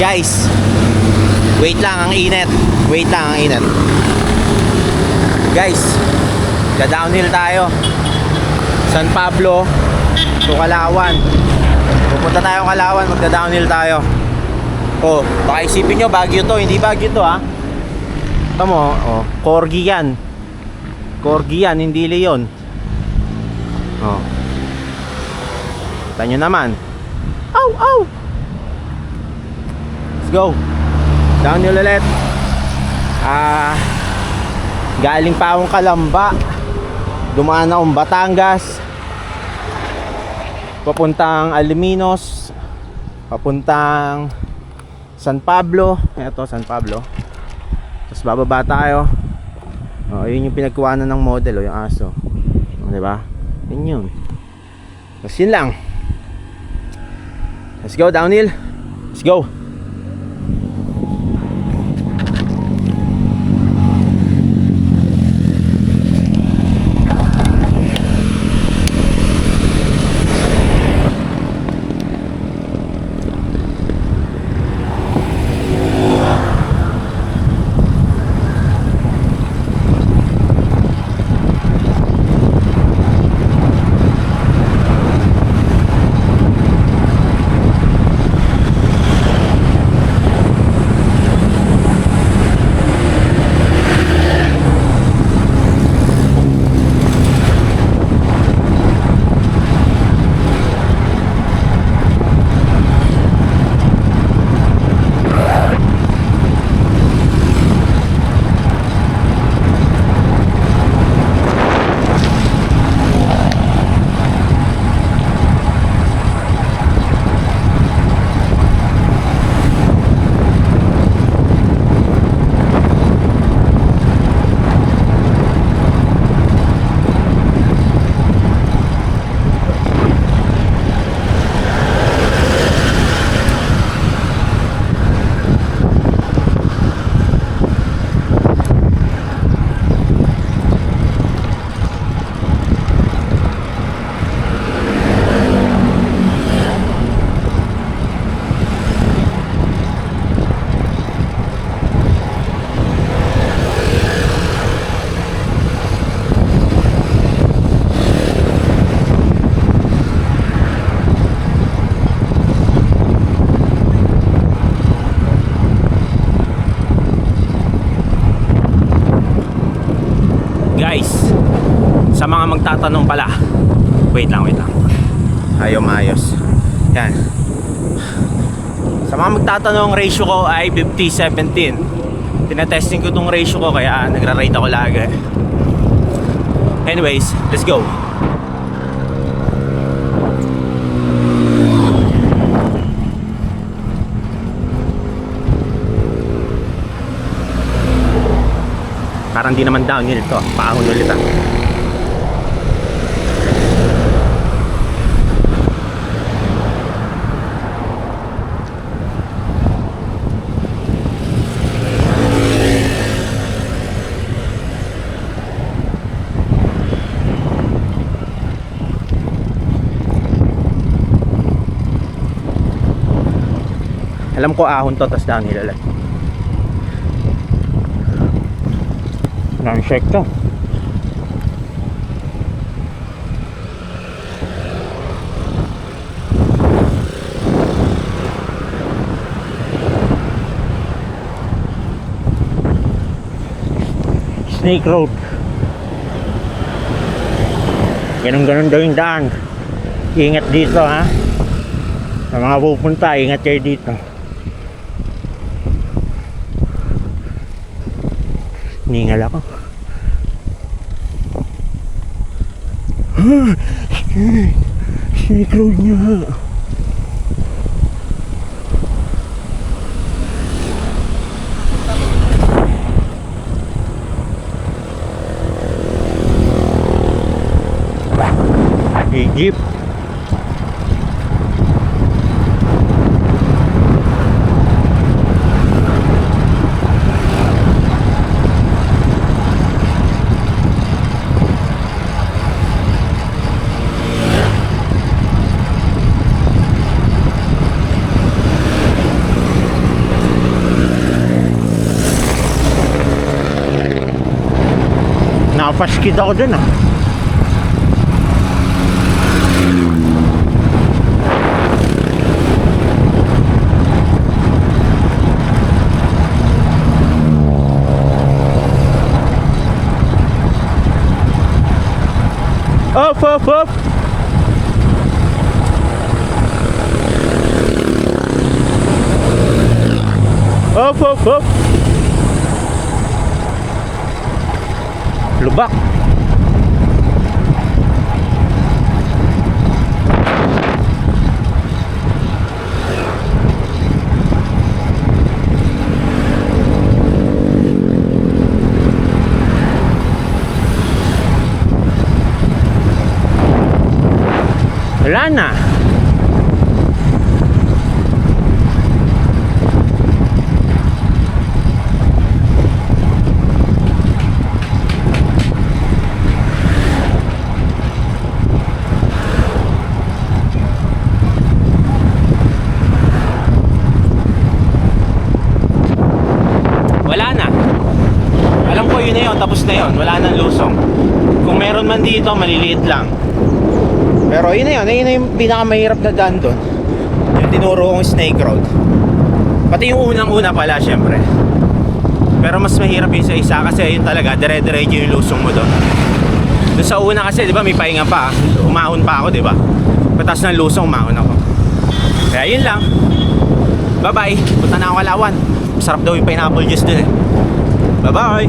Guys, wait lang, ang init. Guys, downhill tayo. San Pablo to Calauan. Pupunta tayo Calauan, magda-downhill tayo. Oh, baka isipin nyo Baguio to. Hindi Baguio to, ha. Tamo, oh, Corgi yan, hindi Leon. Oh, kita nyo naman. Ow! Let's go. Downhill ulit. Galing pa akong Kalamba, dumaan akong Batangas, papuntang Alaminos, papuntang San Pablo. Ito, San Pablo. Tapos bababa tayo. Oh, yun yung pinagkuhanan ng model, oh, yung aso. Oh, diba? Yun. Tapos yun lang. Let's go, downhill. Let's go. Guys, sa mga magtatanong pala, wait lang. Ayaw maayos. Yan. Sa mga magtatanong, ratio ko ay 50-17. Tinatesting ko tong ratio ko, kaya nagra-rate ako lagi. Anyways, let's go. Parang di naman downhill to. Paahon ulit, ah. Alam ko ahon to, tas downhill ulit. Check to. Snake Road. Ganun daw yung daan. Ingat dito, ha. Sa mga pupunta, ingat kayo dito. Ningal ako. Snake Road niya. Jeep. Napaskid ako dun ah. Up, up, up. Up, up, up. Lubak. Wala na. Wala na. Alam ko yun na yun, tapos na yun. Wala nang lusong. Kung meron man dito, maliliit lang. Pero yun na yung pinakamahirap na daan doon. Yung tinuro kong Snake Road. Pati yung unang-una pala, syempre. Pero mas mahirap yung sa isa kasi yun talaga, dire-diretso yung lusong mo doon. Doon sa una kasi, di ba, may pahinga pa. Umahon pa ako, di ba? Patas ng lusong, umahon ako. Kaya yun lang. Bye-bye. Punta na ako Kalawan. Masarap daw yung pineapple juice doon eh. Bye-bye.